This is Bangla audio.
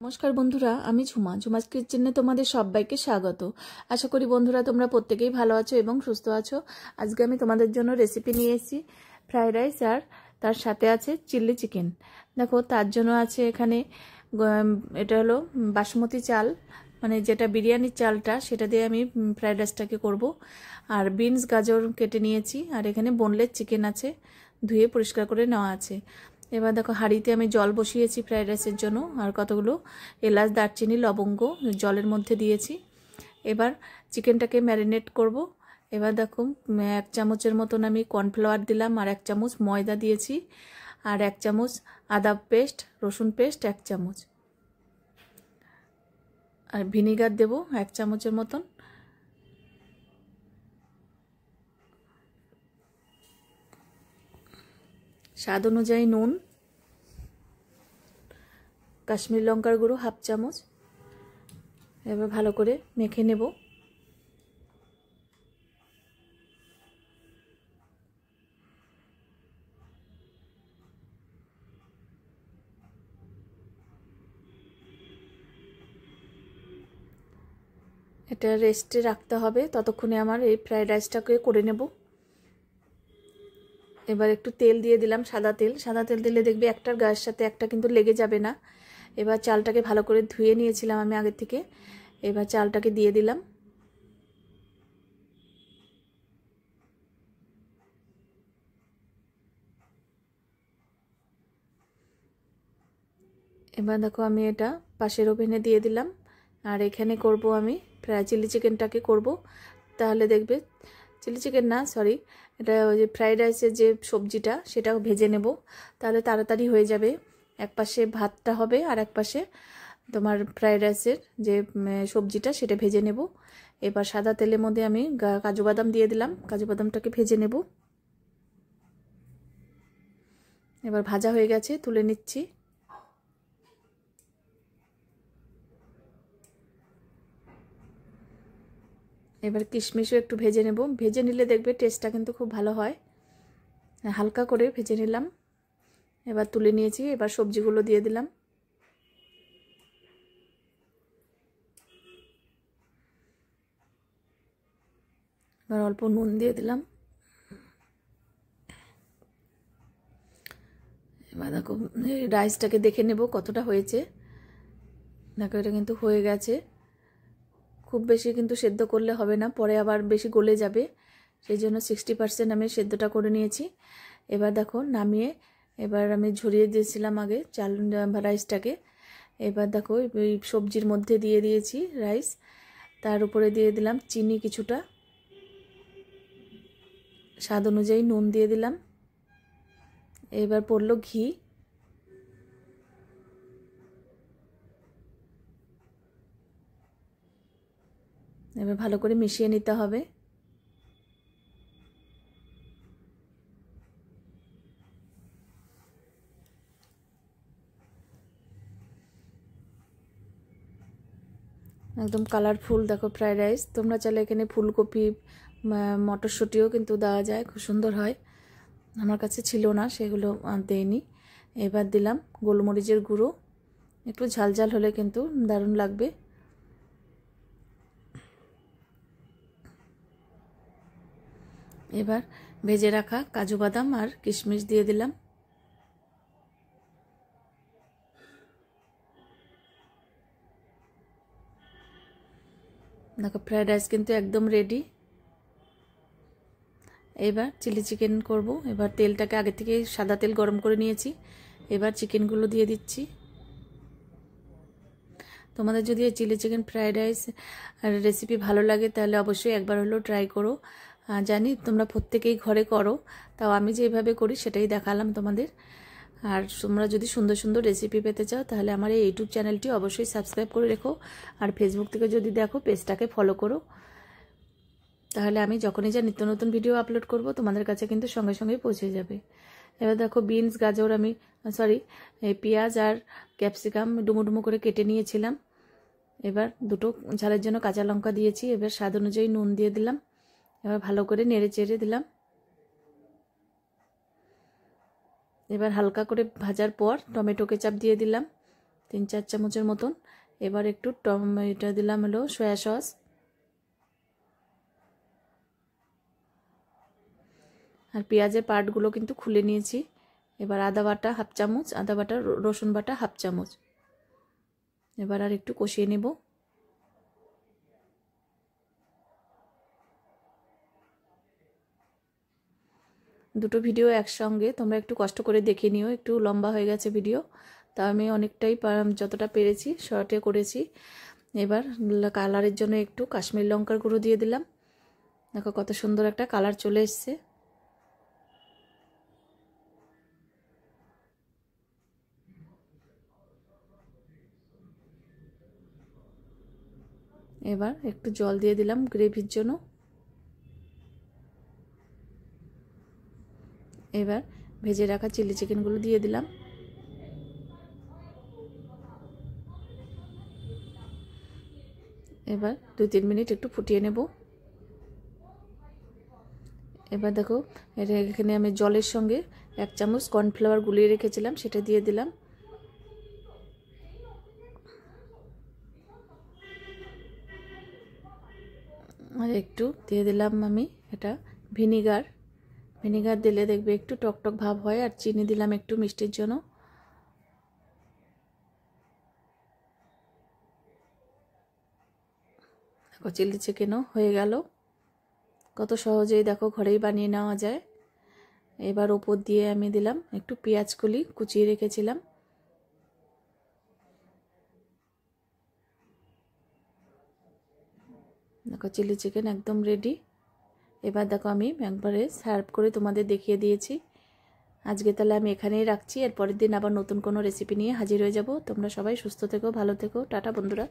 নমস্কার বন্ধুরা, আমি ঝুমাস কিচেনে তোমাদের সবাইকে স্বাগত। আশা করি বন্ধুরা তোমরা প্রত্যেকেই ভালো আছো এবং সুস্থ আছো। আজকে আমি তোমাদের জন্য রেসিপি নিয়ে এসেছি ফ্রাইড রাইস, আর তার সাথে আছে চিলি চিকেন। দেখো, তার জন্য আছে এখানে এটা হলো বাসমতি চাল, মানে যেটা বিরিয়ানির চালটা, সেটা দিয়ে আমি ফ্রাইড রাইসটাকে করব। আর বিনস গাজর কেটে নিয়েছি, আর এখানে বোনলেস চিকেন আছে, ধুয়ে পরিষ্কার করে নেওয়া আছে। এবার দেখো, হাঁড়িতে আমি জল বসিয়েছি ফ্রাইড রাইসের জন্য, আর কতগুলো এলাচ, দারচিনি, লবঙ্গ জলের মধ্যে দিয়েছি। এবার চিকেনটাকে ম্যারিনেট করব। এবার দেখো, 1 চামচের মতন আমি কর্নফ্লাওয়ার দিলাম, আর 1 চামচ ময়দা দিয়েছি, আর 1 চামচ আদা পেস্ট, রসুন পেস্ট 1 চামচ, আর ভিনিগার দেব 1 চামচের মতন। স্বাদ অনুযায়ী নুন, কাশ্মীর লঙ্কার গুঁড়ো 1/2 চামচ। এবার ভালো করে মেখে নেব। এটা রেস্টে রাখতে হবে, ততক্ষণে আমার এই ফ্রাইড রাইসটাকে করে নেব। এবার একটু তেল দিয়ে দিলাম, সাদা তেল দিলে দেখবি একটার গায়ের সাথে একটা কিন্তু লেগে যাবে না। এবার চালটাকে ভালো করে ধুয়ে নিয়েছিলাম আমি আগে থেকে। এবার চালটাকে দিয়ে দিলাম। এবার দেখো, আমি এটা পাশের ওভেনে দিয়ে দিলাম, আর এখানে করব আমি চিলি চিকেনটাকে করব। তাহলে দেখবে, চিলি চিকেন না, সরি, এটা ওই যে ফ্রাইড রাইসের যে সবজিটা, সেটাও ভেজে নেব, তাহলে তাড়াতাড়ি হয়ে যাবে। এক পাশে ভাতটা হবে, আর এক পাশে তোমার ফ্রাইড রাইসের যে সবজিটা, সেটা ভেজে নেব। এবার সাদা তেলের মধ্যে আমি কাজু বাদাম দিয়ে দিলাম, কাজু বাদামটাকে ভেজে নেব। এবার ভাজা হয়ে গেছে, তুলে নিচ্ছি। এবার কিশমিশও একটু ভেজে নেব, ভেজে নিলে দেখবে টেস্টটা কিন্তু খুব ভালো হয়। হালকা করে ভেজে নিলাম, এবার তুলে নিয়েছি। এবার সবজিগুলো দিয়ে দিলাম। এবার অল্প নুন দিয়ে দিলাম। এবার দেখো, রাইসটাকে দেখে নেব কতটা হয়েছে। দেখো, এটা কিন্তু হয়ে গেছে। খুব বেশি কিন্তু সেদ্ধ করলে হবে না, পরে আবার বেশি গলে যাবে, সেই জন্য 60% আমি সেদ্ধটা করে নিয়েছি। এবার দেখো, নামিয়ে এবার আমি ঝরিয়ে দিয়েছিলাম আগে চাল রাইসটাকে। এবার দেখো, এই সবজির মধ্যে দিয়ে দিয়েছি রাইস, তার উপরে দিয়ে দিলাম চিনি কিছুটা, স্বাদ অনুযায়ী নুন দিয়ে দিলাম। এবার পড়লো ঘি। এবার ভালো করে মিশিয়ে নিতে হবে। একদম কালারফুল দেখো ফ্রাইড রাইস। তোমরা চাইলে এখানে ফুলকপি, মটরশুঁটিও কিন্তু দেওয়া যায়, খুব সুন্দর হয়। আমার কাছে ছিল না, সেগুলো দেইনি। এবার দিলাম গোলমরিচের গুঁড়ো, একটু ঝাল ঝাল হলে কিন্তু দারুণ লাগবে। এবার ভেজে রাখা কাজু বাদাম আর কিশমিশ দিয়ে দিলাম। দেখো, ফ্রাইড রাইস কিন্তু একদম রেডি। এবার চিলি চিকেন করব। এবার তেলটাকে আগে থেকে সাদা তেল গরম করে নিয়েছি, এবার চিকেনগুলো দিয়ে দিচ্ছি। তোমাদের যদি এই chilli chicken fried rice recipe ভালো লাগে, তাহলে অবশ্যই একবার হলেও ট্রাই করো। জানি তোমরা প্রত্যেকেই ঘরে করো, তাও আমি যেভাবে করি সেটাই দেখালাম তোমাদের। আর তোমরা যদি সুন্দর সুন্দর রেসিপি পেতে চাও, তাহলে আমার এই ইউটিউব চ্যানেলটি অবশ্যই সাবস্ক্রাইব করে রেখো, আর ফেসবুক থেকে যদি দেখো, পেজটাকে ফলো করো। তাহলে আমি যখনই যা নিত্য নতুন ভিডিও আপলোড করব, তোমাদের কাছে কিন্তু সঙ্গে সঙ্গেই পৌঁছে যাবে। এবার দেখো, বিনস গাজর আমি পেঁয়াজ আর ক্যাপসিকাম ডুমো ডুমো করে কেটে নিয়েছিলাম। এবার দুটো ঝালের জন্য কাঁচা লঙ্কা দিয়েছি। এবার স্বাদ অনুযায়ী নুন দিয়ে দিলাম। এবার ভালো করে নেড়ে চেড়ে দিলাম। এবার হালকা করে ভাজার পর টমেটো কেচাপ দিয়ে দিলাম, 3-4 চামচের মতন। এবার একটু এটা দিলাম হলো সয়া সস, আর পেঁয়াজের পার্টগুলো কিন্তু খুলে নিয়েছি। এবার আদা বাটা হাফ চামচ, আদা বাটা, রসুন বাটা হাফ চামচ। এবার আর একটু কষিয়ে নেব। দুটো ভিডিও একসঙ্গে, তোমরা একটু কষ্ট করে দেখে নিও, একটু লম্বা হয়ে গেছে ভিডিও, তা আমি অনেকটাই যতটা পেরেছি শর্টে করেছি। এবার কালারের জন্য একটু কাশ্মীর লঙ্কার গুঁড়ো দিয়ে দিলাম। দেখো কত সুন্দর একটা কালার চলে এসছে। এবার একটু জল দিয়ে দিলাম গ্রেভির জন্য। এবার ভেজে রাখা চিলি চিকেনগুলো দিয়ে দিলাম। এবার 2-3 মিনিট একটু ফুটিয়ে নেব। এবার দেখো এখানে আমি জলের সঙ্গে 1 চামচ কর্নফ্লাওয়ার গুলিয়ে রেখেছিলাম, সেটা দিয়ে দিলাম। আর একটু দিয়ে দিলাম আমি এটা ভিনিগার দিলে দেখবে একটু টকটক ভাব হয়। আর চিনি দিলাম একটু মিষ্টির জন্য। দেখো চিলি চিকেনও হয়ে গেল। কত সহজেই দেখো ঘরেই বানিয়ে নেওয়া যায়। এবার ওপর দিয়ে আমি দিলাম একটু পেঁয়াজ কলি কুচিয়ে রেখেছিলাম। দেখো চিলি চিকেন একদম রেডি। এবার দেখো আমি একবারে সার্ভ করে তোমাদের দেখিয়ে দিয়েছি। আজকে তাহলে আমি এখানেই রাখছি। এর পরের দিন আবার নতুন কোনো রেসিপি নিয়ে হাজির হয়ে যাব। তোমরা সবাই সুস্থ থেকো, ভালো থেকো। টাটা বন্ধুরা।